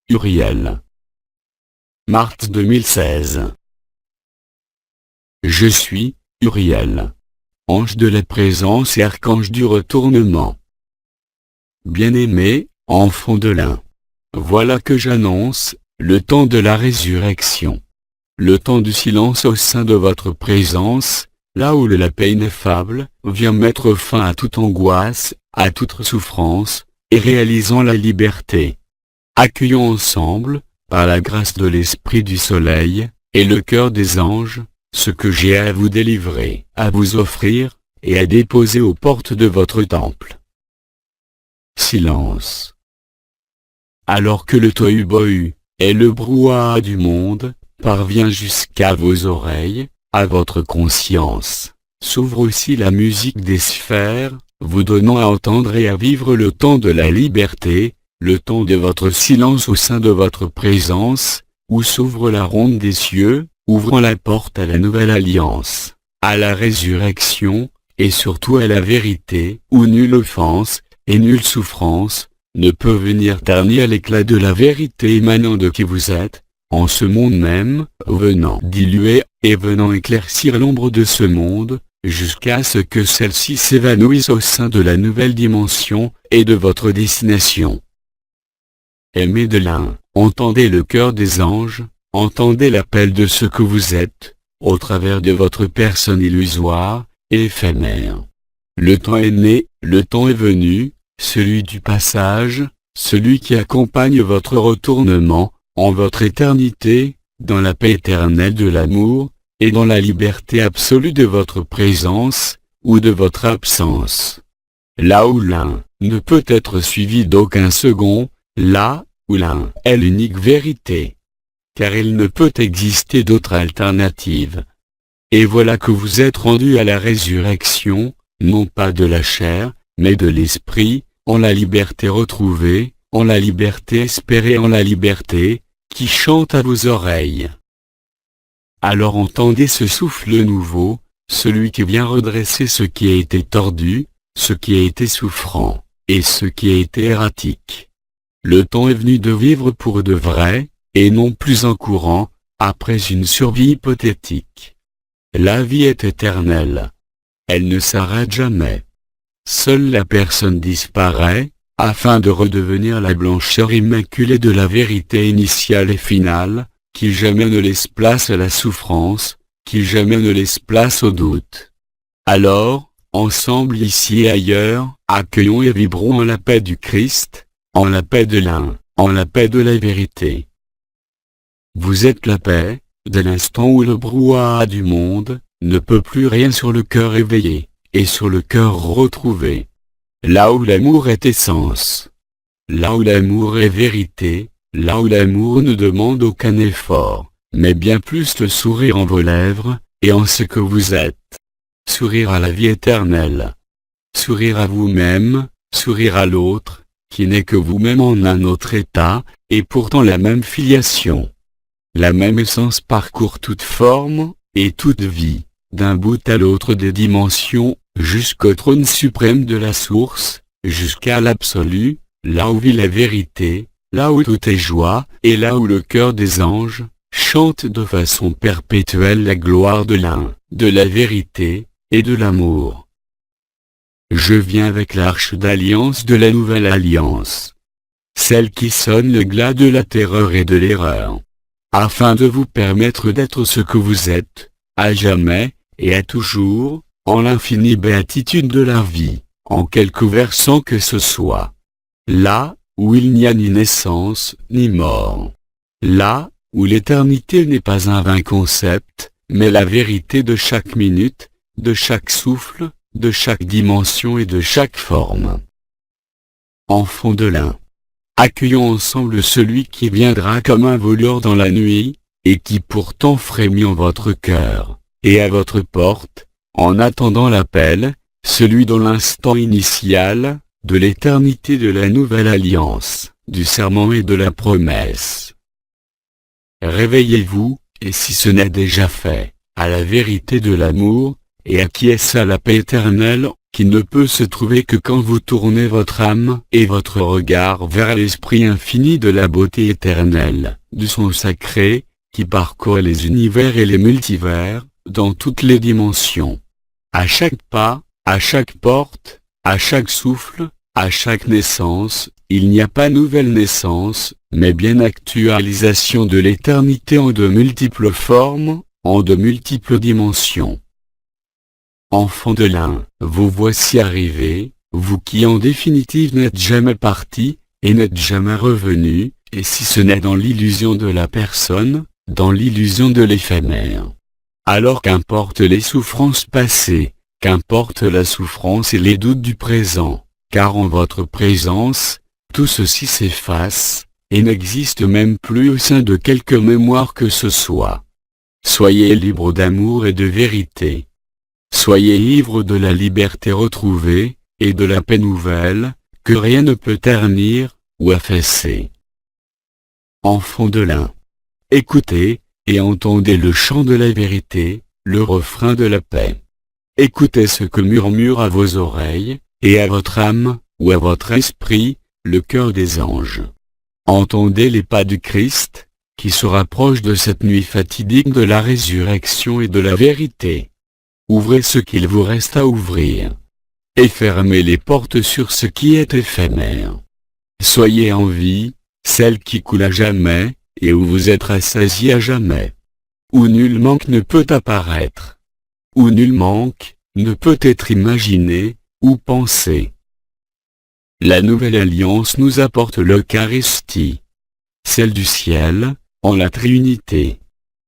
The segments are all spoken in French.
Uriel. Mars 2016. Je suis, Uriel. Ange de la présence et archange du retournement. Bien-aimé, enfant de l'un. Voilà que j'annonce, le temps de la résurrection. Le temps du silence au sein de votre présence, là où la paix ineffable vient mettre fin à toute angoisse, à toute souffrance, et réalisant la liberté. Accueillons ensemble, par la grâce de l'Esprit du Soleil, et le cœur des anges, ce que j'ai à vous délivrer, à vous offrir, et à déposer aux portes de votre temple. Silence. Alors que le tohu-bohu, et le brouhaha du monde, parvient jusqu'à vos oreilles, à votre conscience, s'ouvre aussi la musique des sphères, vous donnant à entendre et à vivre le temps de la liberté, le temps de votre silence au sein de votre présence, où s'ouvre la ronde des cieux, ouvrant la porte à la nouvelle alliance, à la résurrection, et surtout à la vérité, où nulle offense, et nulle souffrance, ne peut venir ternir l'éclat de la vérité émanant de qui vous êtes, en ce monde même, venant diluer, et venant éclaircir l'ombre de ce monde, jusqu'à ce que celle-ci s'évanouisse au sein de la nouvelle dimension, et de votre destination. Aimés de l'un, entendez le cœur des anges, entendez l'appel de ce que vous êtes, au travers de votre personne illusoire, et éphémère. Le temps est né, le temps est venu, celui du passage, celui qui accompagne votre retournement, en votre éternité, dans la paix éternelle de l'amour, et dans la liberté absolue de votre présence, ou de votre absence. Là où l'un ne peut être suivi d'aucun second, là où l'un est l'unique vérité. Car il ne peut exister d'autre alternative. Et voilà que vous êtes rendus à la résurrection, non pas de la chair, mais de l'esprit, en la liberté retrouvée, en la liberté espérée, en la liberté, qui chante à vos oreilles. Alors entendez ce souffle nouveau, celui qui vient redresser ce qui a été tordu, ce qui a été souffrant, et ce qui a été erratique. Le temps est venu de vivre pour de vrai, et non plus en courant, après une survie hypothétique. La vie est éternelle. Elle ne s'arrête jamais. Seule la personne disparaît, afin de redevenir la blancheur immaculée de la vérité initiale et finale, qui jamais ne laisse place à la souffrance, qui jamais ne laisse place au doute. Alors, ensemble ici et ailleurs, accueillons et vibrons en la paix du Christ, en la paix de l'un, en la paix de la vérité. Vous êtes la paix, dès l'instant où le brouhaha du monde ne peut plus rien sur le cœur éveillé, et sur le cœur retrouvé. Là où l'amour est essence. Là où l'amour est vérité, là où l'amour ne demande aucun effort, mais bien plus le sourire en vos lèvres, et en ce que vous êtes. Sourire à la vie éternelle. Sourire à vous-même, sourire à l'autre, qui n'est que vous-même en un autre état, et pourtant la même filiation. La même essence parcourt toute forme, et toute vie, d'un bout à l'autre des dimensions, jusqu'au trône suprême de la source, jusqu'à l'absolu, là où vit la vérité, là où tout est joie, et là où le cœur des anges chante de façon perpétuelle la gloire de l'un, de la vérité, et de l'amour. Je viens avec l'arche d'alliance de la nouvelle alliance. Celle qui sonne le glas de la terreur et de l'erreur. Afin de vous permettre d'être ce que vous êtes, à jamais, et à toujours, en l'infinie béatitude de la vie, en quelque versant que ce soit. Là, où il n'y a ni naissance, ni mort. Là, où l'éternité n'est pas un vain concept, mais la vérité de chaque minute, de chaque souffle, de chaque dimension et de chaque forme. Enfants de l'un. Accueillons ensemble celui qui viendra comme un voleur dans la nuit, et qui pourtant frémit en votre cœur, et à votre porte, en attendant l'appel, celui dont l'instant initial, de l'éternité de la nouvelle alliance, du serment et de la promesse. Réveillez-vous, et si ce n'est déjà fait, à la vérité de l'amour, et acquiescez à la paix éternelle, qui ne peut se trouver que quand vous tournez votre âme et votre regard vers l'esprit infini de la beauté éternelle, du son sacré, qui parcourt les univers et les multivers, dans toutes les dimensions. À chaque pas, à chaque porte, à chaque souffle, à chaque naissance, il n'y a pas nouvelle naissance, mais bien actualisation de l'éternité en de multiples formes, en de multiples dimensions. Enfants de l'un, vous voici arrivés, vous qui en définitive n'êtes jamais partis, et n'êtes jamais revenus, et si ce n'est dans l'illusion de la personne, dans l'illusion de l'éphémère. Alors qu'importent les souffrances passées, qu'importe la souffrance et les doutes du présent, car en votre présence, tout ceci s'efface, et n'existe même plus au sein de quelque mémoire que ce soit. Soyez libres d'amour et de vérité. Soyez ivres de la liberté retrouvée, et de la paix nouvelle, que rien ne peut ternir, ou effacer. Enfants de l'un. Écoutez, et entendez le chant de la vérité, le refrain de la paix. Écoutez ce que murmure à vos oreilles, et à votre âme, ou à votre esprit, le cœur des anges. Entendez les pas du Christ, qui se rapproche de cette nuit fatidique de la résurrection et de la vérité. Ouvrez ce qu'il vous reste à ouvrir. Et fermez les portes sur ce qui est éphémère. Soyez en vie, celle qui coule à jamais, et où vous êtes rassasiés à jamais. Où nul manque ne peut apparaître. Où nul manque, ne peut être imaginé, ou pensé. La nouvelle alliance nous apporte l'Eucharistie. Celle du ciel, en la Trinité.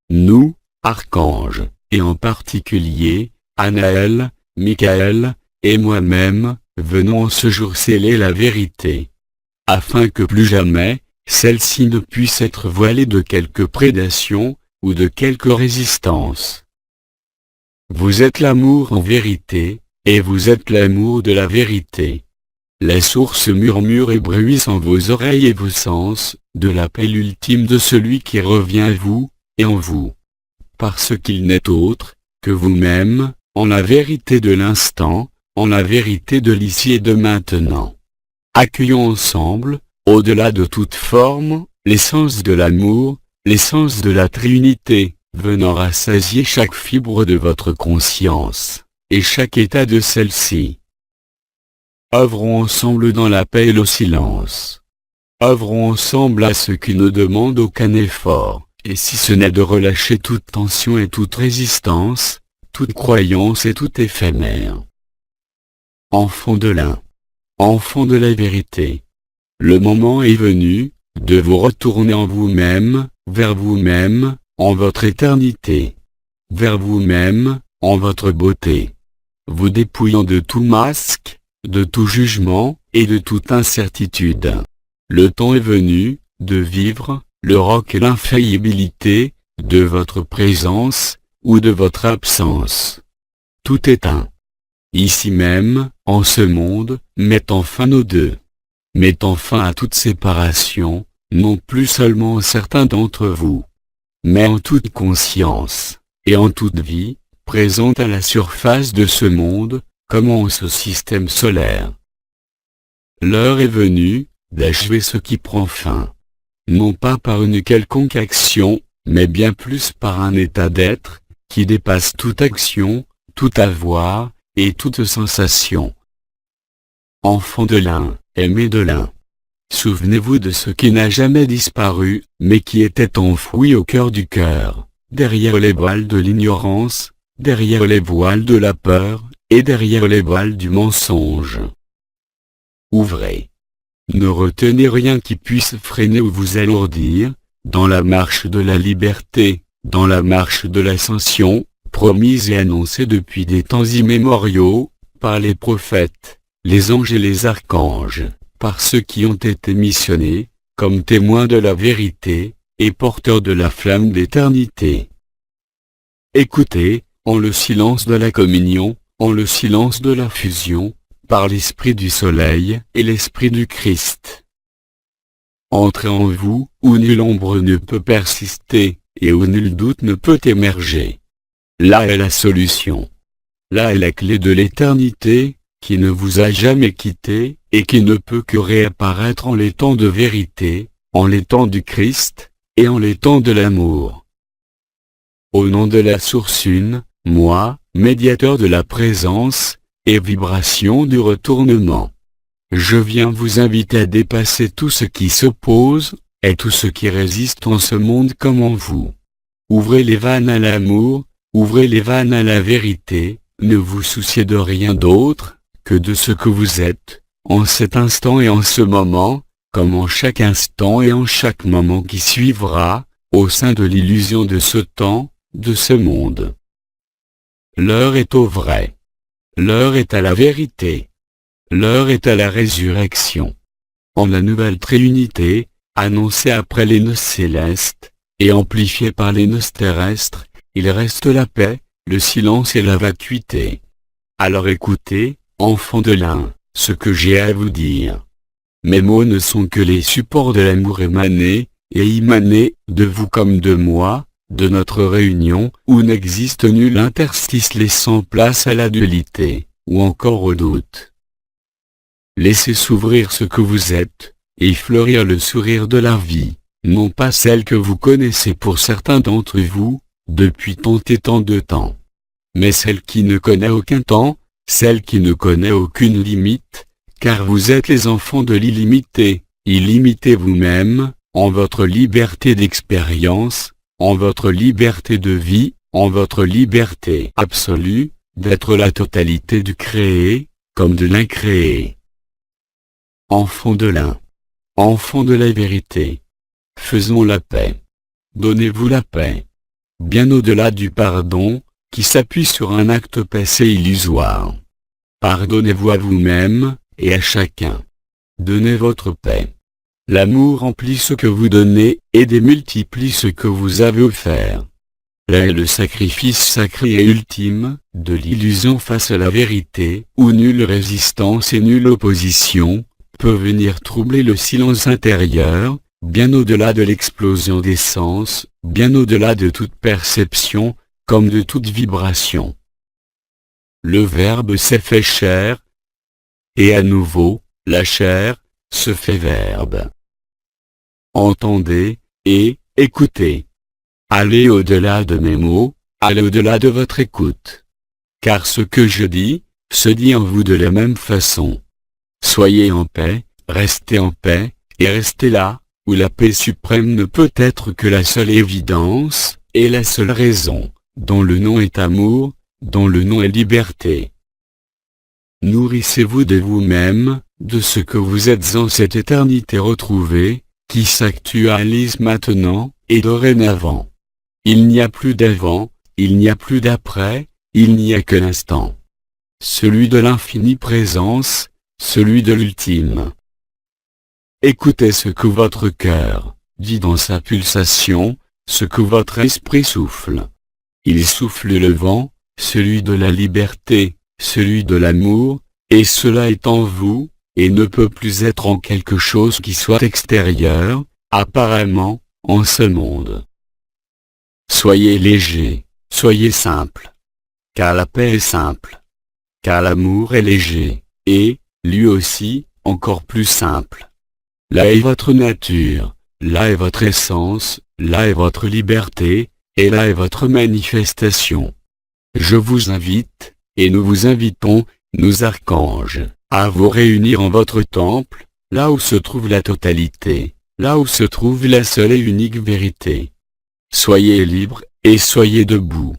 Nous, archanges, et en particulier, Anaël, Michael, et moi-même, venons en ce jour sceller la vérité. Afin que plus jamais, celle-ci ne puisse être voilée de quelque prédation, ou de quelque résistance. Vous êtes l'amour en vérité, et vous êtes l'amour de la vérité. La source murmure et bruisse en vos oreilles et vos sens, de l'appel ultime de celui qui revient à vous, et en vous. Parce qu'il n'est autre, que vous-même, en la vérité de l'instant, en la vérité de l'ici et de maintenant. Accueillons ensemble, au-delà de toute forme, l'essence de l'amour, l'essence de la Trinité, venant rassasier chaque fibre de votre conscience, et chaque état de celle-ci. Œuvrons ensemble dans la paix et le silence. Œuvrons ensemble à ce qui ne demande aucun effort, et si ce n'est de relâcher toute tension et toute résistance, toute croyance et tout éphémère. Enfants de l'un. Enfants de la vérité. Le moment est venu, de vous retourner en vous-même, vers vous-même, en votre éternité. Vers vous-même, en votre beauté. Vous dépouillant de tout masque, de tout jugement, et de toute incertitude. Le temps est venu, de vivre, le roc et l'infaillibilité, de votre présence, ou de votre absence. Tout est un. Ici même, en ce monde, mettant fin aux deux. Mettant fin à toute séparation, non plus seulement en certains d'entre vous, mais en toute conscience, et en toute vie, présente à la surface de ce monde, comme en ce système solaire. L'heure est venue, d'achever ce qui prend fin. Non pas par une quelconque action, mais bien plus par un état d'être, qui dépasse toute action, tout avoir, et toute sensation. Enfants de l'un, aimés de l'un. Souvenez-vous de ce qui n'a jamais disparu, mais qui était enfoui au cœur du cœur, derrière les voiles de l'ignorance, derrière les voiles de la peur, et derrière les voiles du mensonge. Ouvrez. Ne retenez rien qui puisse freiner ou vous alourdir, dans la marche de la liberté, dans la marche de l'ascension, promise et annoncée depuis des temps immémoriaux, par les prophètes, les anges et les archanges, par ceux qui ont été missionnés, comme témoins de la vérité, et porteurs de la flamme d'éternité. Écoutez, en le silence de la communion, en le silence de la fusion, par l'esprit du soleil et l'esprit du Christ. Entrez en vous, où nulle ombre ne peut persister, et où nul doute ne peut émerger. Là est la solution. Là est la clé de l'éternité, qui ne vous a jamais quitté, et qui ne peut que réapparaître en les temps de vérité, en les temps du Christ, et en les temps de l'amour. Au nom de la source une, moi, médiateur de la présence, et vibration du retournement. Je viens vous inviter à dépasser tout ce qui s'oppose, et tout ce qui résiste en ce monde comme en vous. Ouvrez les vannes à l'amour, ouvrez les vannes à la vérité, ne vous souciez de rien d'autre, que de ce que vous êtes, en cet instant et en ce moment, comme en chaque instant et en chaque moment qui suivra, au sein de l'illusion de ce temps, de ce monde. L'heure est au vrai. L'heure est à la vérité. L'heure est à la résurrection. En la nouvelle trinité, annoncée après les noces célestes, et amplifiée par les noces terrestres, il reste la paix, le silence et la vacuité. Alors écoutez, enfants de l'un, ce que j'ai à vous dire. Mes mots ne sont que les supports de l'amour émané, et immané, de vous comme de moi, de notre réunion, où n'existe nul interstice laissant place à la dualité, ou encore au doute. Laissez s'ouvrir ce que vous êtes, et fleurir le sourire de la vie, non pas celle que vous connaissez pour certains d'entre vous, depuis tant et tant de temps, mais celle qui ne connaît aucun temps, celle qui ne connaît aucune limite, car vous êtes les enfants de l'illimité, illimité vous-même, en votre liberté d'expérience, en votre liberté de vie, en votre liberté absolue, d'être la totalité du créé, comme de l'incréé. Enfants de l'un. Enfants de la vérité. Faisons la paix. Donnez-vous la paix. Bien au-delà du pardon, qui s'appuie sur un acte passé illusoire. Pardonnez-vous à vous-même, et à chacun. Donnez votre paix. L'amour remplit ce que vous donnez, et démultiplie ce que vous avez offert. Là est le sacrifice sacré et ultime, de l'illusion face à la vérité, où nulle résistance et nulle opposition, peut venir troubler le silence intérieur, bien au-delà de l'explosion des sens, bien au-delà de toute perception, comme de toute vibration. Le Verbe s'est fait chair, et à nouveau, la chair, se fait Verbe. Entendez, et, écoutez. Allez au-delà de mes mots, allez au-delà de votre écoute. Car ce que je dis, se dit en vous de la même façon. Soyez en paix, restez en paix, et restez là, où la paix suprême ne peut être que la seule évidence, et la seule raison, dont le nom est amour, dont le nom est liberté. Nourrissez-vous de vous-même, de ce que vous êtes en cette éternité retrouvée, qui s'actualise maintenant, et dorénavant. Il n'y a plus d'avant, il n'y a plus d'après, il n'y a que l'instant. Celui de l'infinie présence, celui de l'ultime. Écoutez ce que votre cœur dit dans sa pulsation, ce que votre esprit souffle. Il souffle le vent, celui de la liberté, celui de l'amour, et cela est en vous, et ne peut plus être en quelque chose qui soit extérieur, apparemment, en ce monde. Soyez léger, soyez simple. Car la paix est simple. Car l'amour est léger, et, lui aussi, encore plus simple. Là est votre nature, là est votre essence, là est votre liberté, et là est votre manifestation. Je vous invite, et nous vous invitons, nous archanges, à vous réunir en votre temple, là où se trouve la totalité, là où se trouve la seule et unique vérité. Soyez libres, et soyez debout.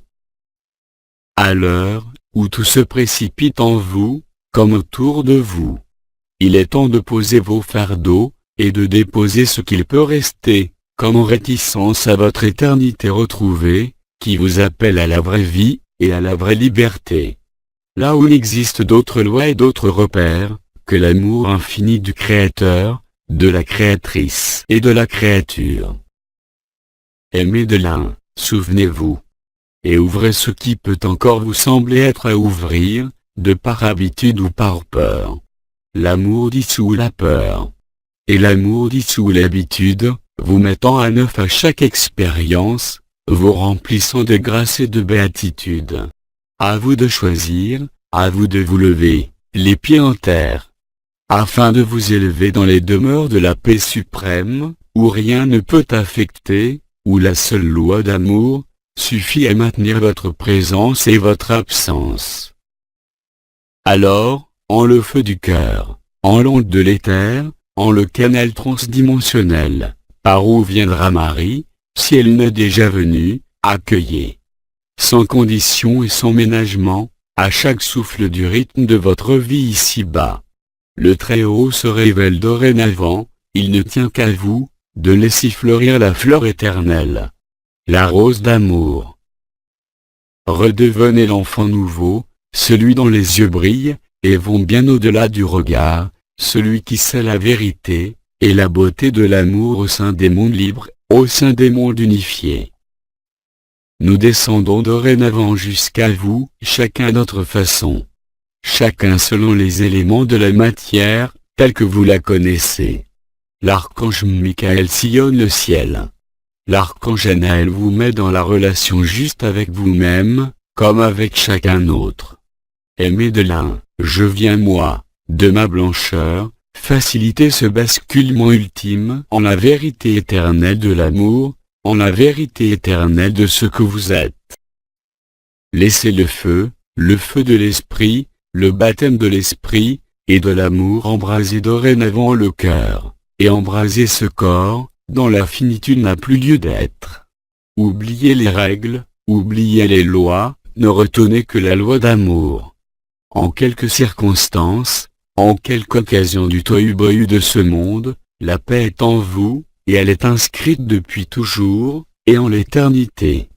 À l'heure où tout se précipite en vous, comme autour de vous, il est temps de poser vos fardeaux, et de déposer ce qu'il peut rester, comme en réticence à votre éternité retrouvée, qui vous appelle à la vraie vie, et à la vraie liberté. Là où il existe d'autres lois et d'autres repères, que l'amour infini du Créateur, de la Créatrice et de la créature. Aimez de l'un, souvenez-vous. Et ouvrez ce qui peut encore vous sembler être à ouvrir, de par habitude ou par peur. L'amour dissout la peur. Et l'amour dissout l'habitude, vous mettant à neuf à chaque expérience, vous remplissant de grâce et de béatitude. À vous de choisir, à vous de vous lever, les pieds en terre, afin de vous élever dans les demeures de la paix suprême, où rien ne peut affecter, où la seule loi d'amour suffit à maintenir votre présence et votre absence. Alors, en le feu du cœur, en l'onde de l'éther, en le canal transdimensionnel, par où viendra Marie, si elle n'est déjà venue, accueillez, sans condition et sans ménagement, à chaque souffle du rythme de votre vie ici-bas. Le Très-Haut se révèle dorénavant, il ne tient qu'à vous, de laisser fleurir la fleur éternelle, la rose d'amour. Redevenez l'enfant nouveau, celui dont les yeux brillent, et vont bien au-delà du regard, celui qui sait la vérité, et la beauté de l'amour au sein des mondes libres, au sein des mondes unifiés. Nous descendons dorénavant jusqu'à vous, chacun à notre façon. Chacun selon les éléments de la matière, tels que vous la connaissez. L'archange Michael sillonne le ciel. L'archange Anaël vous met dans la relation juste avec vous-même, comme avec chacun autre. Aimé de l'un, je viens moi, de ma blancheur, faciliter ce basculement ultime en la vérité éternelle de l'amour, en la vérité éternelle de ce que vous êtes. Laissez le feu de l'esprit, le baptême de l'esprit, et de l'amour embraser dorénavant le cœur, et embraser ce corps, dont la finitude n'a plus lieu d'être. Oubliez les règles, oubliez les lois, ne retenez que la loi d'amour. En quelques circonstances, en quelque occasion du tohu-bohu de ce monde, la paix est en vous, et elle est inscrite depuis toujours, et en l'éternité.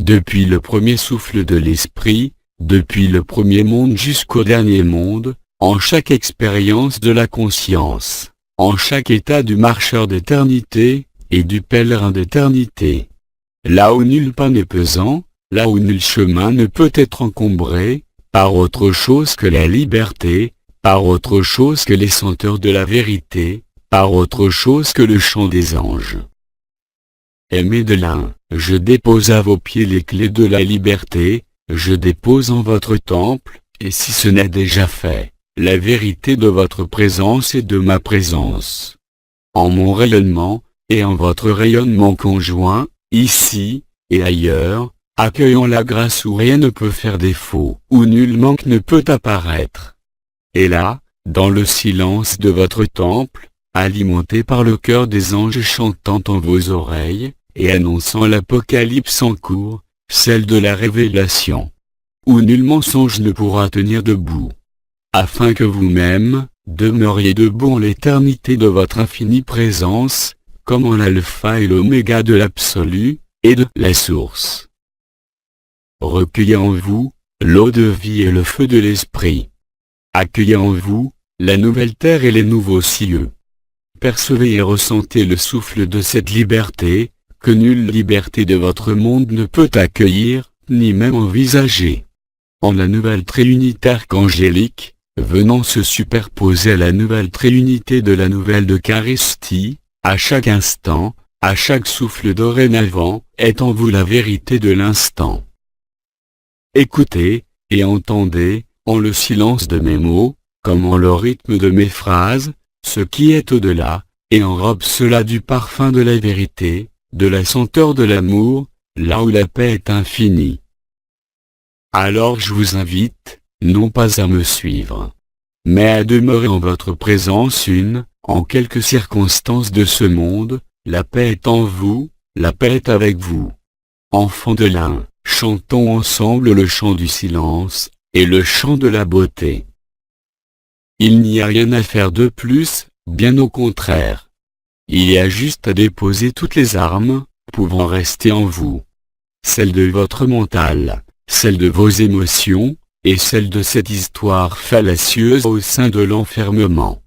Depuis le premier souffle de l'esprit, depuis le premier monde jusqu'au dernier monde, en chaque expérience de la conscience, en chaque état du marcheur d'éternité, et du pèlerin d'éternité. Là où nul pas n'est pesant, là où nul chemin ne peut être encombré, par autre chose que la liberté, par autre chose que les senteurs de la vérité, par autre chose que le chant des anges. Aimé de l'un, je dépose à vos pieds les clés de la liberté, je dépose en votre temple, et si ce n'est déjà fait, la vérité de votre présence et de ma présence. En mon rayonnement, et en votre rayonnement conjoint, ici, et ailleurs, accueillons la grâce où rien ne peut faire défaut, où nul manque ne peut apparaître. Et là, dans le silence de votre temple, alimenté par le chœur des anges chantant en vos oreilles, et annonçant l'apocalypse en cours, celle de la révélation, où nul mensonge ne pourra tenir debout, afin que vous-même, demeuriez debout en l'éternité de votre infinie présence, comme en l'alpha et l'oméga de l'absolu, et de la source. Recueillez en vous, l'eau de vie et le feu de l'esprit. Accueillez en vous, la nouvelle terre et les nouveaux cieux. Percevez et ressentez le souffle de cette liberté, que nulle liberté de votre monde ne peut accueillir, ni même envisager. En la nouvelle tréunité archangélique, venant se superposer à la nouvelle tréunité de la nouvelle Eucharistie, à chaque instant, à chaque souffle dorénavant, est en vous la vérité de l'instant. Écoutez, et entendez, en le silence de mes mots, comme en le rythme de mes phrases, ce qui est au-delà, et enrobe cela du parfum de la vérité, de la senteur de l'amour, là où la paix est infinie. Alors je vous invite, non pas à me suivre, mais à demeurer en votre présence en quelques circonstances de ce monde, la paix est en vous, la paix est avec vous. Enfants de l'un, chantons ensemble le chant du silence, et le chant de la beauté. Il n'y a rien à faire de plus, bien au contraire. Il y a juste à déposer toutes les armes, pouvant rester en vous. Celles de votre mental, celles de vos émotions, et celles de cette histoire fallacieuse au sein de l'enfermement.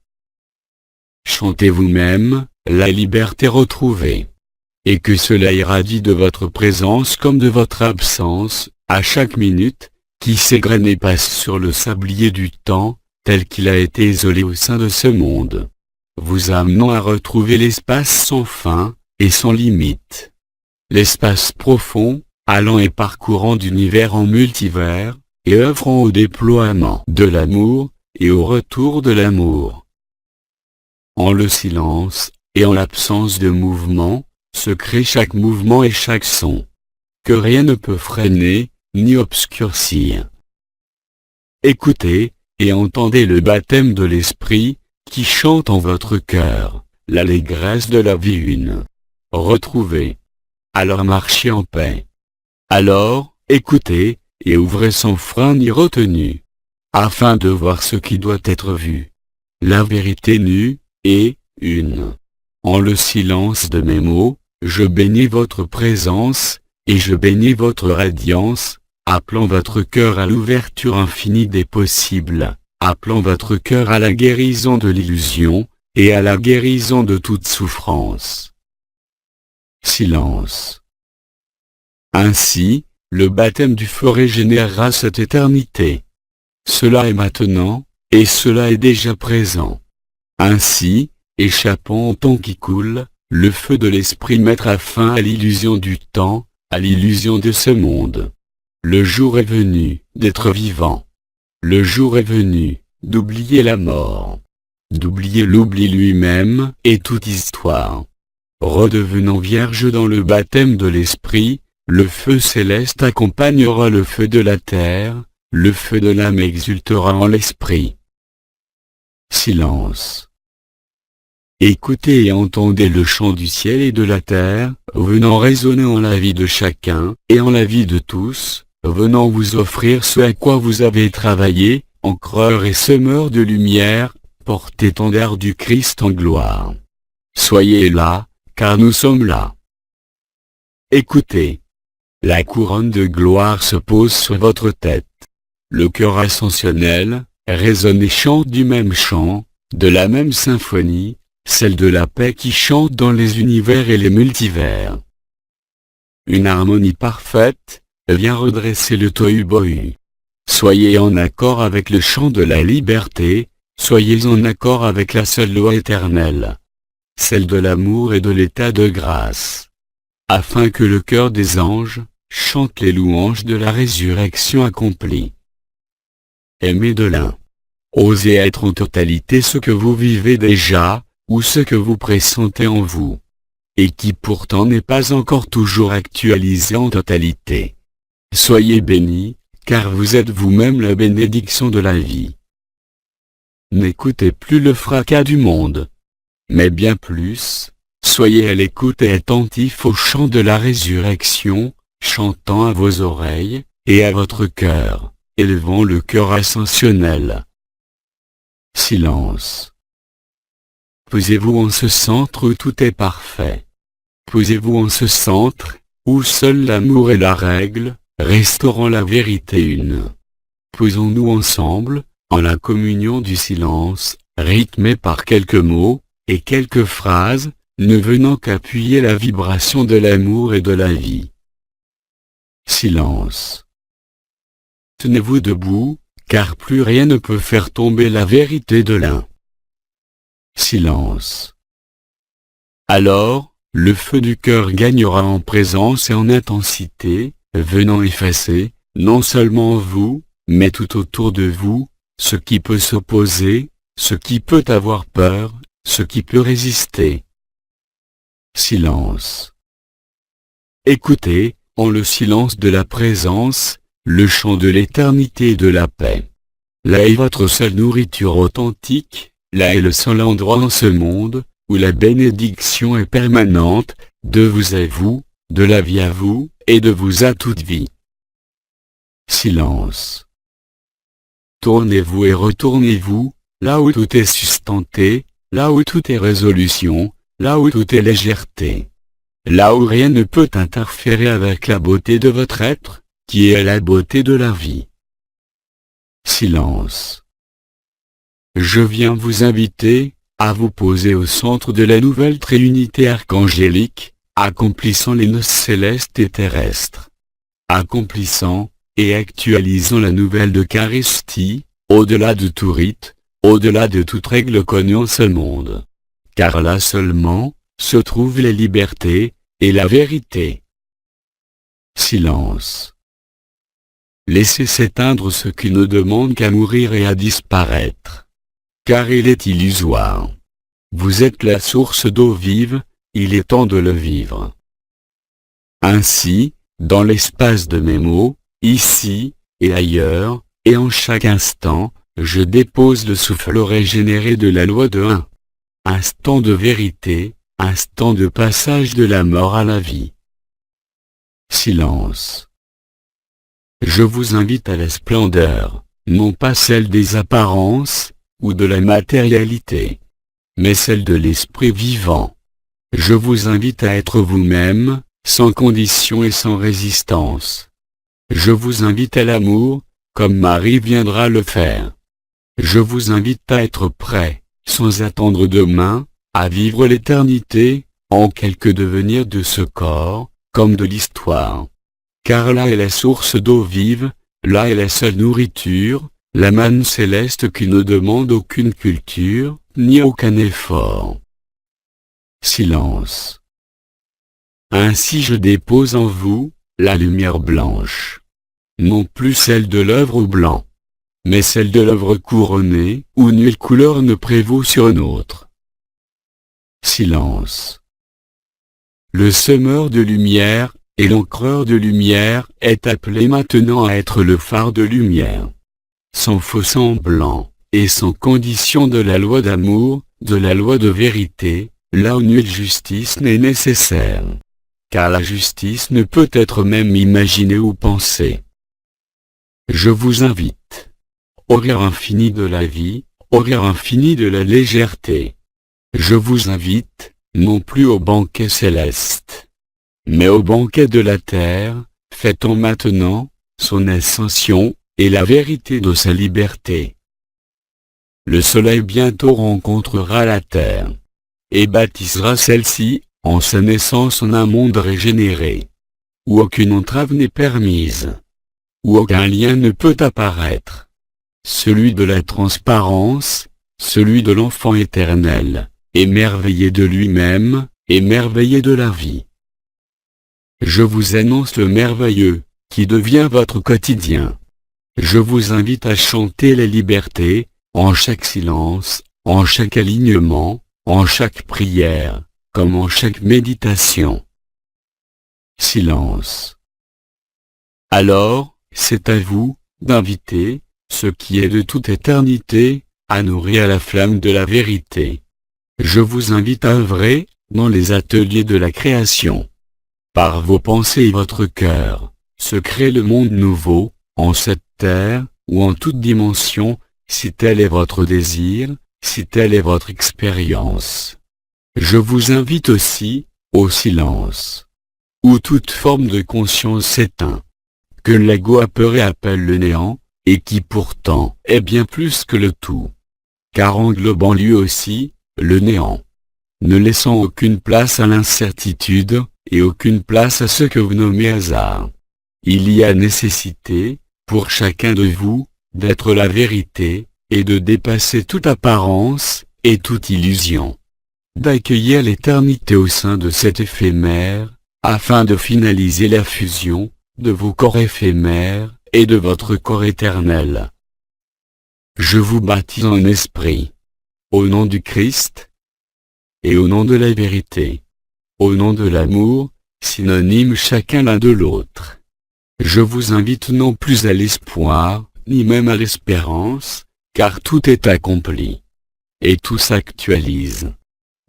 Chantez vous-même, la liberté retrouvée. Et que cela irradie de votre présence comme de votre absence, à chaque minute, qui s'égrène et passe sur le sablier du temps, tel qu'il a été isolé au sein de ce monde, vous amenant à retrouver l'espace sans fin, et sans limite. L'espace profond, allant et parcourant d'univers en multivers, et œuvrant au déploiement de l'amour, et au retour de l'amour. En le silence, et en l'absence de mouvement, se crée chaque mouvement et chaque son, que rien ne peut freiner, ni obscurcir. Écoutez, et entendez le baptême de l'esprit, qui chante en votre cœur, l'allégresse de la vie une. Retrouvez. Alors marchez en paix. Alors, écoutez, et ouvrez sans frein ni retenue, afin de voir ce qui doit être vu. La vérité nue, et, une. En le silence de mes mots, je bénis votre présence, et je bénis votre radiance, appelant votre cœur à l'ouverture infinie des possibles, appelant votre cœur à la guérison de l'illusion, et à la guérison de toute souffrance. Silence. Ainsi, le baptême du feu régénérera cette éternité. Cela est maintenant, et cela est déjà présent. Ainsi, échappant au temps qui coule, le feu de l'esprit mettra fin à l'illusion du temps, à l'illusion de ce monde. Le jour est venu d'être vivant. Le jour est venu d'oublier la mort, d'oublier l'oubli lui-même et toute histoire. Redevenant vierge dans le baptême de l'esprit, le feu céleste accompagnera le feu de la terre, le feu de l'âme exultera en l'esprit. Silence. Écoutez et entendez le chant du ciel et de la terre, venant résonner en la vie de chacun, et en la vie de tous, venant vous offrir ce à quoi vous avez travaillé, encreur et semeur de lumière, porte-étendard du Christ en gloire. Soyez là, car nous sommes là. Écoutez. La couronne de gloire se pose sur votre tête. Le cœur ascensionnel, résonne et chante du même chant, de la même symphonie, celle de la paix qui chante dans les univers et les multivers. Une harmonie parfaite, vient redresser le tohu-bohu. Soyez en accord avec le chant de la liberté, soyez en accord avec la seule loi éternelle, celle de l'amour et de l'état de grâce, afin que le cœur des anges chante les louanges de la résurrection accomplie. Aimez de l'un. Osez être en totalité ce que vous vivez déjà, ou ce que vous pressentez en vous, et qui pourtant n'est pas encore toujours actualisé en totalité. Soyez bénis, car vous êtes vous-même la bénédiction de la vie. N'écoutez plus le fracas du monde, mais bien plus, soyez à l'écoute et attentifs au chant de la résurrection, chantant à vos oreilles, et à votre cœur, élevant le cœur ascensionnel. Silence. Posez-vous en ce centre où tout est parfait. Posez-vous en ce centre, où seul l'amour est la règle, restaurant la vérité une. Posons-nous ensemble, en la communion du silence, rythmée par quelques mots, et quelques phrases, ne venant qu'appuyer la vibration de l'amour et de la vie. Silence. Tenez-vous debout, car plus rien ne peut faire tomber la vérité de l'un. Silence. Alors, le feu du cœur gagnera en présence et en intensité, venant effacer, non seulement vous, mais tout autour de vous, ce qui peut s'opposer, ce qui peut avoir peur, ce qui peut résister. Silence. Écoutez, en le silence de la présence, le chant de l'éternité et de la paix. Là est votre seule nourriture authentique, là est le seul endroit dans ce monde, où la bénédiction est permanente, de vous à vous, de la vie à vous, et de vous à toute vie. Silence. Tournez-vous et retournez-vous, là où tout est sustenté, là où tout est résolution, là où tout est légèreté. Là où rien ne peut interférer avec la beauté de votre être, qui est la beauté de la vie. Silence. Je viens vous inviter, à vous poser au centre de la nouvelle trinité archangélique, accomplissant les noces célestes et terrestres. Accomplissant, et actualisant la nouvelle d'Eucharistie, au-delà de tout rite, au-delà de toute règle connue en ce monde. Car là seulement, se trouvent la liberté, et la vérité. Silence. laissez s'éteindre ce qui ne demande qu'à mourir et à disparaître. Car il est illusoire. Vous êtes la source d'eau vive, il est temps de le vivre. Ainsi, dans l'espace de mes mots, ici, et ailleurs, et en chaque instant, je dépose le souffle régénéré de la loi de 1. Instant de vérité, instant de passage de la mort à la vie. Silence. Je vous invite à la splendeur, non pas celle des apparences, ou de la matérialité, mais celle de l'esprit vivant. Je vous invite à être vous-même, sans condition et sans résistance. Je vous invite à l'amour, comme Marie viendra le faire. Je vous invite à être prêt, sans attendre demain, à vivre l'éternité, en quelque devenir de ce corps, comme de l'histoire. Car là est la source d'eau vive, là est la seule nourriture, la manne céleste qui ne demande aucune culture, ni aucun effort. Silence. Ainsi je dépose en vous, la lumière blanche. Non plus celle de l'œuvre au blanc, mais celle de l'œuvre couronnée, où nulle couleur ne prévaut sur une autre. Silence. Le semeur de lumière, et l'ancreur de lumière, est appelé maintenant à être le phare de lumière. Sans faux semblant, et sans condition de la loi d'amour, de la loi de vérité, là où nulle justice n'est nécessaire. Car la justice ne peut être même imaginée ou pensée. Je vous invite, au rire infini de la vie, au rire infini de la légèreté. Je vous invite, non plus au banquet céleste, mais au banquet de la terre, fêtant maintenant, son ascension, et la vérité de sa liberté. Le soleil bientôt rencontrera la terre, et baptisera celle-ci, en sa naissance en un monde régénéré, où aucune entrave n'est permise, où aucun lien ne peut apparaître. Celui de la transparence, celui de l'enfant éternel, émerveillé de lui-même, émerveillé de la vie. Je vous annonce le merveilleux, qui devient votre quotidien. Je vous invite à chanter la liberté, en chaque silence, en chaque alignement, en chaque prière, comme en chaque méditation. Silence. Alors, c'est à vous, d'inviter, ce qui est de toute éternité, à nourrir la flamme de la vérité. Je vous invite à œuvrer, dans les ateliers de la création. Par vos pensées et votre cœur, se crée le monde nouveau, en cette terre, ou en toute dimension, si tel est votre désir, si telle est votre expérience. Je vous invite aussi, au silence, où toute forme de conscience s'éteint, que l'ego apeuré appelle le néant, et qui pourtant est bien plus que le tout, car englobant lui aussi, le néant, ne laissant aucune place à l'incertitude, et aucune place à ce que vous nommez hasard. Il y a nécessité, pour chacun de vous, d'être la vérité, et de dépasser toute apparence, et toute illusion. D'accueillir l'éternité au sein de cet éphémère, afin de finaliser la fusion, de vos corps éphémères, et de votre corps éternel. Je vous baptise en esprit. Au nom du Christ, et au nom de la vérité, au nom de l'amour, synonymes chacun l'un de l'autre. Je vous invite non plus à l'espoir, ni même à l'espérance, car tout est accompli. Et tout s'actualise.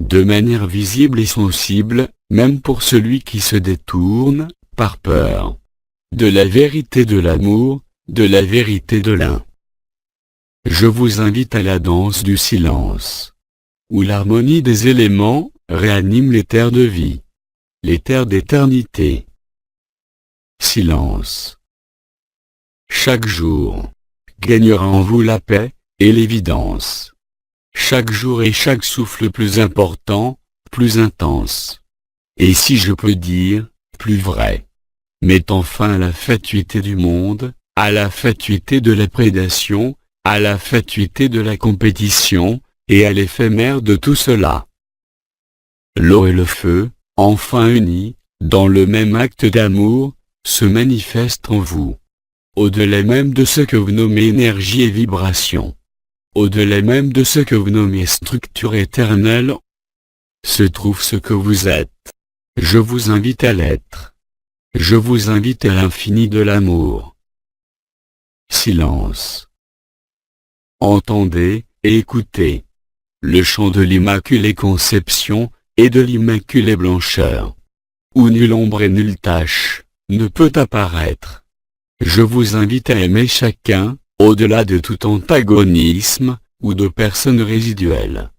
De manière visible et sensible, même pour celui qui se détourne, par peur. De la vérité de l'amour, de la vérité de l'un. Je vous invite à la danse du silence, où l'harmonie des éléments réanime les terres de vie, les terres d'éternité. Silence. Chaque jour gagnera en vous la paix et l'évidence. Chaque jour et chaque souffle plus important, plus intense. Et si je peux dire, plus vrai. Mettant fin à la fatuité du monde, à la fatuité de la prédation, à la fatuité de la compétition, et à l'éphémère de tout cela. L'eau et le feu, enfin unis, dans le même acte d'amour, se manifestent en vous. au-delà même de ce que vous nommez énergie et vibration, au-delà même de ce que vous nommez structure éternelle, se trouve ce que vous êtes. Je vous invite à l'être. Je vous invite à l'infini de l'amour. Silence. Entendez et écoutez le chant de l'Immaculée Conception et de l'Immaculée Blancheur, où nulle ombre et nulle tache ne peut apparaître. Je vous invite à aimer chacun, au-delà de tout antagonisme, ou de personnes résiduelles.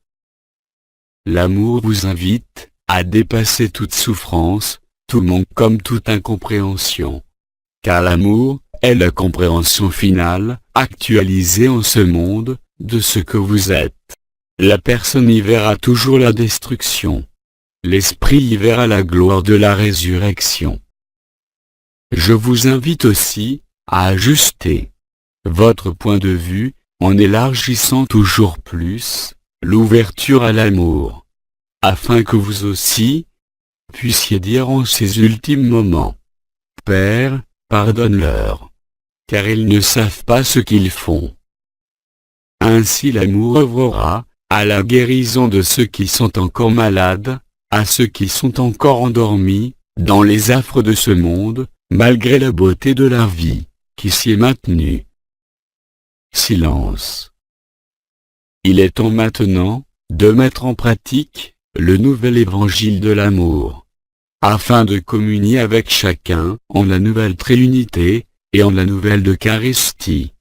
L'amour vous invite à dépasser toute souffrance, tout manque comme toute incompréhension. Car l'amour est la compréhension finale, actualisée en ce monde, de ce que vous êtes. La personne y verra toujours la destruction. L'esprit y verra la gloire de la résurrection. Je vous invite aussi à ajuster votre point de vue, en élargissant toujours plus l'ouverture à l'amour, afin que vous aussi puissiez dire en ces ultimes moments: Père, pardonne-leur, car ils ne savent pas ce qu'ils font. Ainsi l'amour œuvrera à la guérison de ceux qui sont encore malades, à ceux qui sont encore endormis dans les affres de ce monde, malgré la beauté de la vie qui s'y est maintenue. Silence. Il est temps maintenant de mettre en pratique le nouvel évangile de l'amour, afin de communier avec chacun en la nouvelle Trinité et en la nouvelle Eucharistie.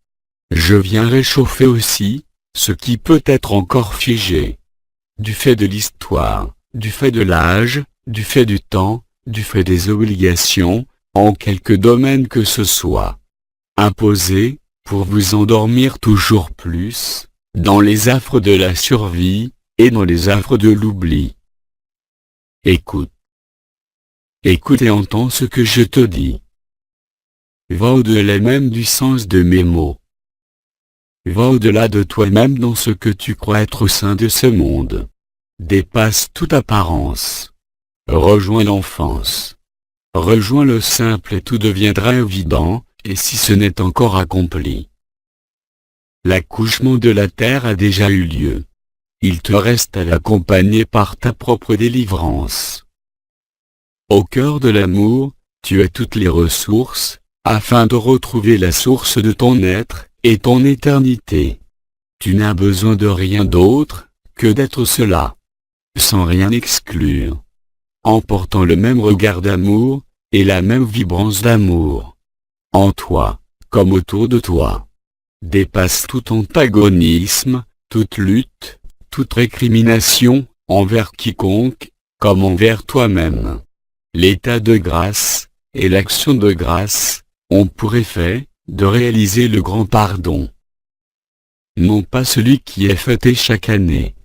Je viens réchauffer aussi ce qui peut être encore figé, du fait de l'histoire, du fait de l'âge, du fait du temps, du fait des obligations, en quelque domaine que ce soit, imposé pour vous endormir toujours plus dans les affres de la survie et dans les affres de l'oubli. Écoute. Écoute et entends ce que je te dis. Va au-delà même du sens de mes mots. Va au-delà de toi-même dans ce que tu crois être au sein de ce monde. Dépasse toute apparence. Rejoins l'enfance. Rejoins le simple et tout deviendra évident, et si ce n'est encore accompli. L'accouchement de la terre a déjà eu lieu. Il te reste à l'accompagner par ta propre délivrance. Au cœur de l'amour, tu as toutes les ressources, afin de retrouver la source de ton être, et ton éternité. Tu n'as besoin de rien d'autre, que d'être cela. Sans rien exclure. En portant le même regard d'amour, et la même vibrance d'amour. En toi, comme autour de toi. Dépasse tout antagonisme, toute lutte, toute récrimination, envers quiconque, comme envers toi-même. L'état de grâce, et l'action de grâce, ont pour effet, de réaliser le grand pardon. Non pas celui qui est fêté chaque année,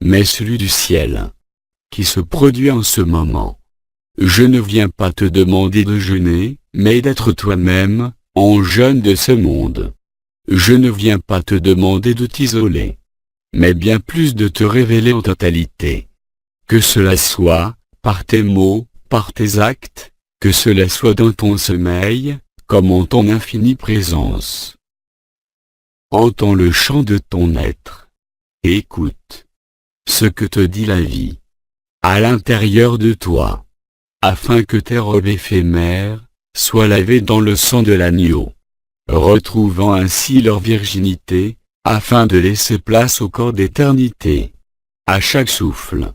mais celui du ciel, qui se produit en ce moment. Je ne viens pas te demander de jeûner, mais d'être toi-même, en jeûne de ce monde. Je ne viens pas te demander de t'isoler, mais bien plus de te révéler en totalité. Que cela soit, par tes mots, par tes actes, que cela soit dans ton sommeil, comme en ton infinie présence. Entends le chant de ton être. Et écoute ce que te dit la vie, à l'intérieur de toi, afin que tes robes éphémères soient lavées dans le sang de l'agneau, retrouvant ainsi leur virginité, afin de laisser place au corps d'éternité. À chaque souffle,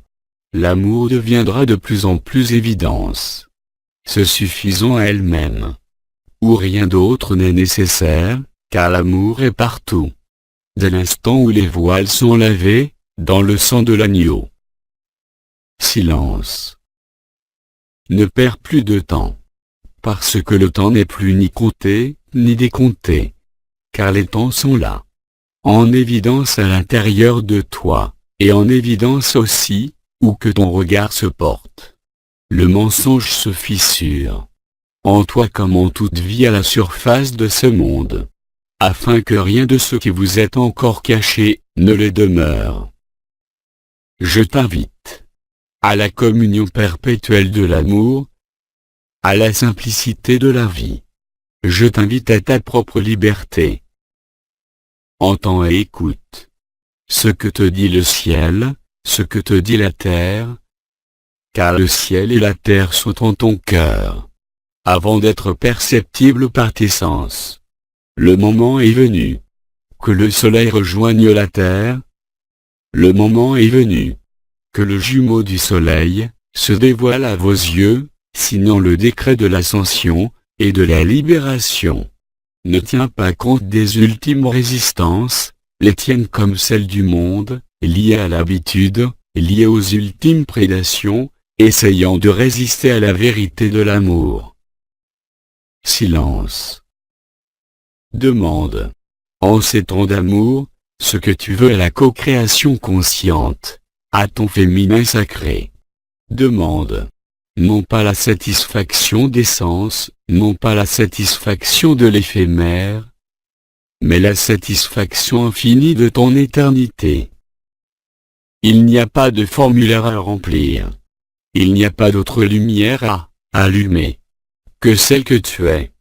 l'amour deviendra de plus en plus évidence, se suffisant à elle-même, où rien d'autre n'est nécessaire, car l'amour est partout. Dès l'instant où les voiles sont lavés, dans le sang de l'agneau. Silence. Ne perds plus de temps, parce que le temps n'est plus ni compté, ni décompté, car les temps sont là, en évidence à l'intérieur de toi, et en évidence aussi, où que ton regard se porte. Le mensonge se fissure, en toi comme en toute vie à la surface de ce monde, afin que rien de ce qui vous est encore caché, ne le demeure. Je t'invite à la communion perpétuelle de l'amour, à la simplicité de la vie, je t'invite à ta propre liberté. Entends et écoute ce que te dit le ciel, ce que te dit la terre, car le ciel et la terre sont en ton cœur, avant d'être perceptibles par tes sens. Le moment est venu que le soleil rejoigne la terre. Le moment est venu que le jumeau du soleil se dévoile à vos yeux, sinon le décret de l'ascension et de la libération ne tient pas compte des ultimes résistances, les tiennes comme celles du monde, liées à l'habitude, liées aux ultimes prédations, essayant de résister à la vérité de l'amour. Silence. Demande, en ces temps d'amour, ce que tu veux à la co-création consciente, à ton féminin sacré. Demande, non pas la satisfaction des sens, non pas la satisfaction de l'éphémère, mais la satisfaction infinie de ton éternité. Il n'y a pas de formulaire à remplir. Il n'y a pas d'autre lumière à allumer que celle que tu es.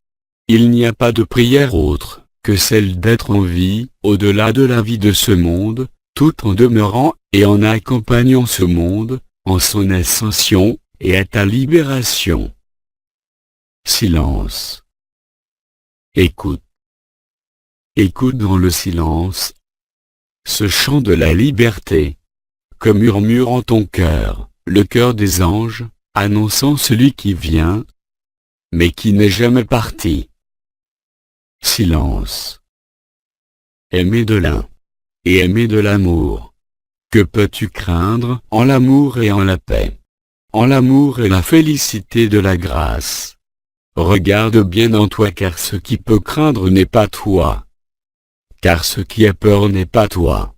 Il n'y a pas de prière autre que celle d'être en vie, au-delà de la vie de ce monde, tout en demeurant et en accompagnant ce monde, en son ascension, et à ta libération. Silence. Écoute. Écoute dans le silence ce chant de la liberté, que murmure en ton cœur, le cœur des anges, annonçant celui qui vient, mais qui n'est jamais parti. Silence. Aimer de l'un, et aimer de l'amour. Que peux-tu craindre en l'amour et en la paix? En l'amour et la félicité de la grâce. Regarde bien en toi, car ce qui peut craindre n'est pas toi. Car ce qui a peur n'est pas toi,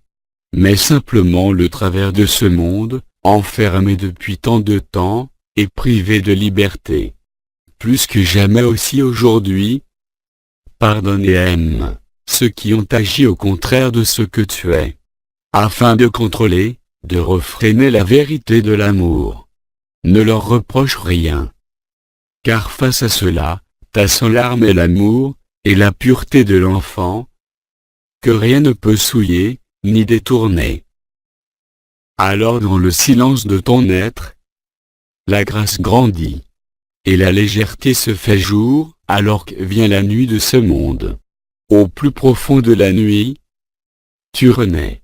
mais simplement le travers de ce monde, enfermé depuis tant de temps, et privé de liberté. Plus que jamais aussi aujourd'hui, pardonne et aime ceux qui ont agi au contraire de ce que tu es, afin de contrôler, de refréner la vérité de l'amour. Ne leur reproche rien. Car face à cela, ta seule arme est l'amour, et la pureté de l'enfant, que rien ne peut souiller, ni détourner. Alors dans le silence de ton être, la grâce grandit, et la légèreté se fait jour, alors que vient la nuit de ce monde. Au plus profond de la nuit, tu renais,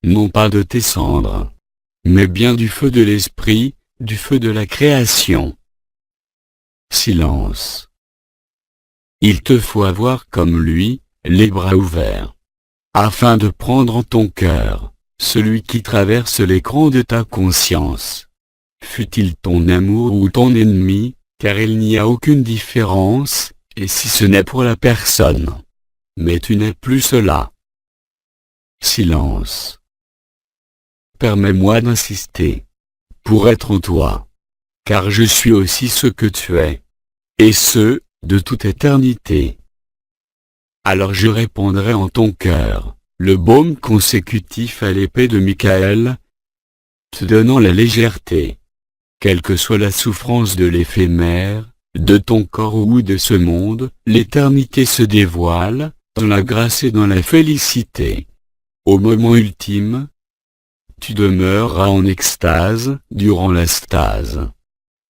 non pas de tes cendres, mais bien du feu de l'esprit, du feu de la création. Silence. Il te faut avoir comme lui, les bras ouverts, afin de prendre en ton cœur, celui qui traverse l'écran de ta conscience. Fût-il ton amour ou ton ennemi, car il n'y a aucune différence, et si ce n'est pour la personne. Mais tu n'es plus cela. Silence. Permets-moi d'insister, pour être en toi, car je suis aussi ce que tu es, et ce, de toute éternité. Alors je répandrai en ton cœur, le baume consécutif à l'épée de Michael, te donnant la légèreté. Quelle que soit la souffrance de l'éphémère, de ton corps ou de ce monde, l'éternité se dévoile, dans la grâce et dans la félicité. Au moment ultime, tu demeureras en extase, durant la stase,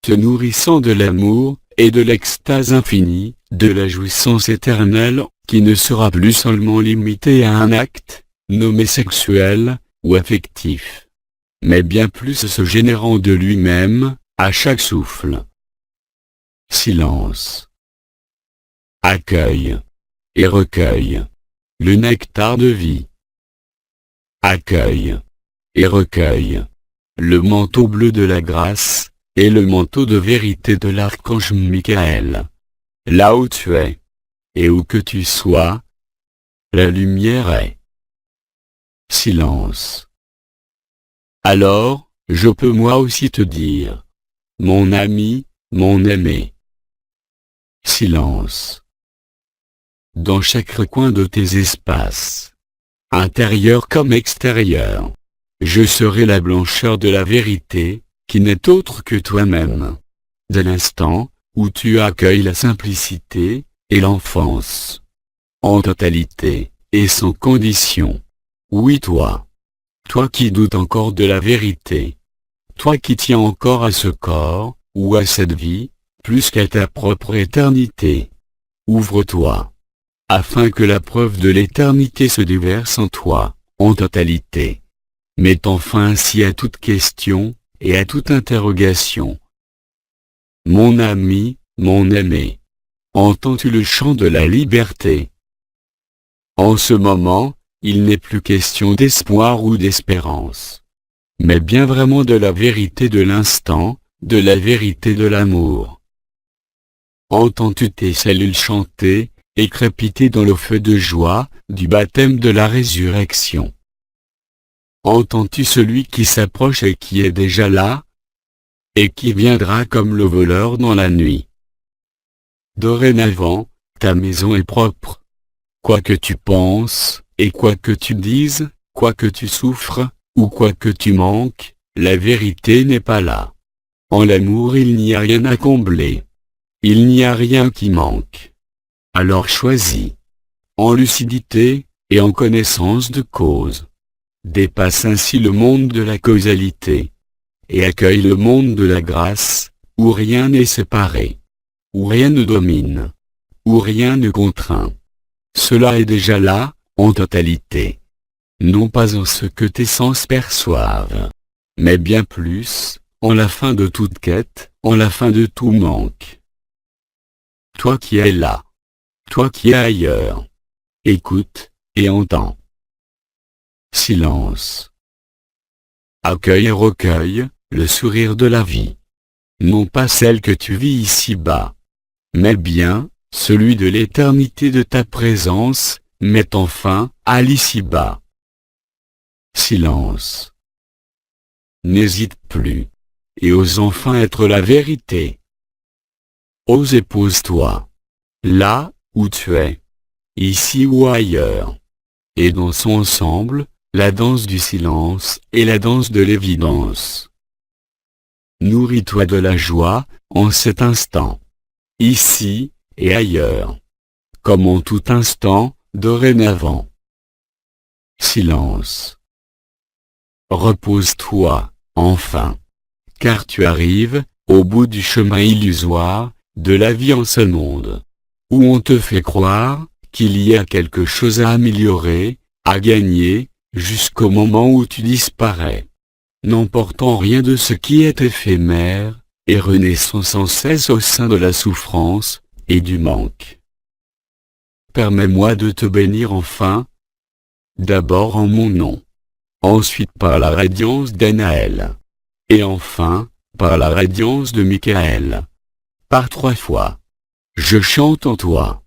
te nourrissant de l'amour, et de l'extase infinie, de la jouissance éternelle, qui ne sera plus seulement limitée à un acte, nommé sexuel, ou affectif, mais bien plus se générant de lui-même, à chaque souffle. Silence. Accueille, et recueille, le nectar de vie. Accueille, et recueille, le manteau bleu de la grâce, et le manteau de vérité de l'archange Michael. Là où tu es, et où que tu sois, la lumière est. Silence. Alors, je peux moi aussi te dire, mon ami, mon aimé. Silence. Dans chaque recoin de tes espaces, intérieur comme extérieur, je serai la blancheur de la vérité, qui n'est autre que toi-même. Dès l'instant où tu accueilles la simplicité, et l'enfance. En totalité, et sans condition. Oui toi. Toi qui doutes encore de la vérité. Toi qui tiens encore à ce corps, ou à cette vie, plus qu'à ta propre éternité. Ouvre-toi. Afin que la preuve de l'éternité se déverse en toi, en totalité. Mettant fin ainsi à toute question, et à toute interrogation. Mon ami, mon aimé. Entends-tu le chant de la liberté? En ce moment, il n'est plus question d'espoir ou d'espérance. Mais bien vraiment de la vérité de l'instant, de la vérité de l'amour. Entends-tu tes cellules chanter, et crépiter dans le feu de joie, du baptême de la résurrection? Entends-tu celui qui s'approche et qui est déjà là, et qui viendra comme le voleur dans la nuit? Dorénavant, ta maison est propre. Quoi que tu penses, et quoi que tu dises, quoi que tu souffres, ou quoi que tu manques, la vérité n'est pas là. En l'amour il n'y a rien à combler. Il n'y a rien qui manque. Alors choisis. En lucidité, et en connaissance de cause. Dépasse ainsi le monde de la causalité. Et accueille le monde de la grâce, où rien n'est séparé. Où rien ne domine. Où rien ne contraint. Cela est déjà là, en totalité. Non pas en ce que tes sens perçoivent. Mais bien plus, en la fin de toute quête, en la fin de tout manque. Toi qui es là. Toi qui es ailleurs. Écoute, et entends. Silence. Accueille et recueille, le sourire de la vie. Non pas celle que tu vis ici-bas. Mais bien, celui de l'éternité de ta présence, mettant fin à l'ici-bas. Silence. N'hésite plus. Et ose enfin être la vérité. Ose et pose-toi. Là, où tu es. Ici ou ailleurs. Et dansons ensemble, la danse du silence et la danse de l'évidence. Nourris-toi de la joie, en cet instant. Ici, et ailleurs. Comme en tout instant, dorénavant. Silence. Repose-toi, enfin. Car tu arrives, au bout du chemin illusoire, de la vie en ce monde. Où on te fait croire, qu'il y a quelque chose à améliorer, à gagner, jusqu'au moment où tu disparais. N'emportant rien de ce qui est éphémère, et renaissant sans cesse au sein de la souffrance, et du manque. Permets-moi de te bénir enfin. D'abord en mon nom. Ensuite par la radiance d'Anaël. Et enfin, par la radiance de Michael. Par 3 fois. Je chante en toi.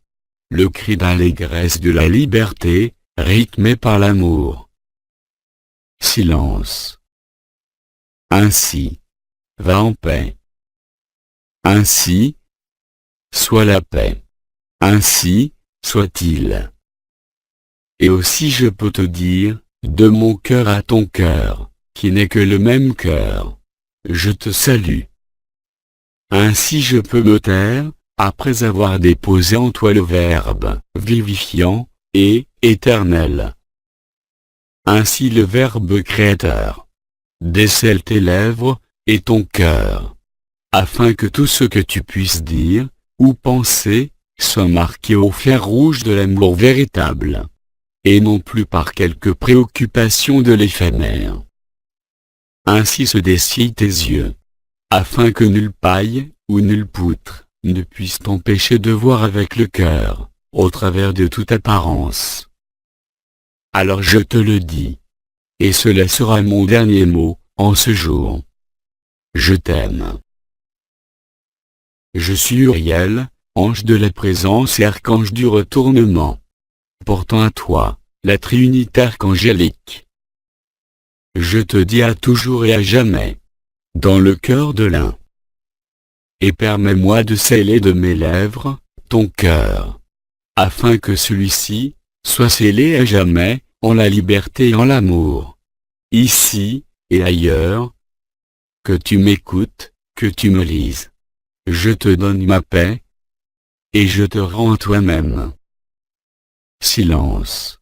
Le cri d'allégresse de la liberté, rythmé par l'amour. Silence. Ainsi. Va en paix. Ainsi. Soit la paix. Ainsi, soit-il. Et aussi je peux te dire, de mon cœur à ton cœur, qui n'est que le même cœur. Je te salue. Ainsi je peux me taire, après avoir déposé en toi le Verbe, vivifiant, et, éternel. Ainsi le Verbe créateur. Décèle tes lèvres, et ton cœur. Afin que tout ce que tu puisses dire, ou penser, soit marqué au fer rouge de l'amour véritable. Et non plus par quelque préoccupation de l'éphémère. Ainsi se dessillent tes yeux. Afin que nulle paille, ou nulle poutre, ne puisse t'empêcher de voir avec le cœur, au travers de toute apparence. Alors je te le dis. Et cela sera mon dernier mot, en ce jour. Je t'aime. Je suis Uriel, ange de la présence et archange du retournement. Portant à toi, la Trinité archangélique. Je te dis à toujours et à jamais. Dans le cœur de l'un. Et permets-moi de sceller de mes lèvres, ton cœur. Afin que celui-ci, soit scellé à jamais, en la liberté et en l'amour. Ici, et ailleurs. Que tu m'écoutes, que tu me lises. Je te donne ma paix. et je te rends toi-même. Silence.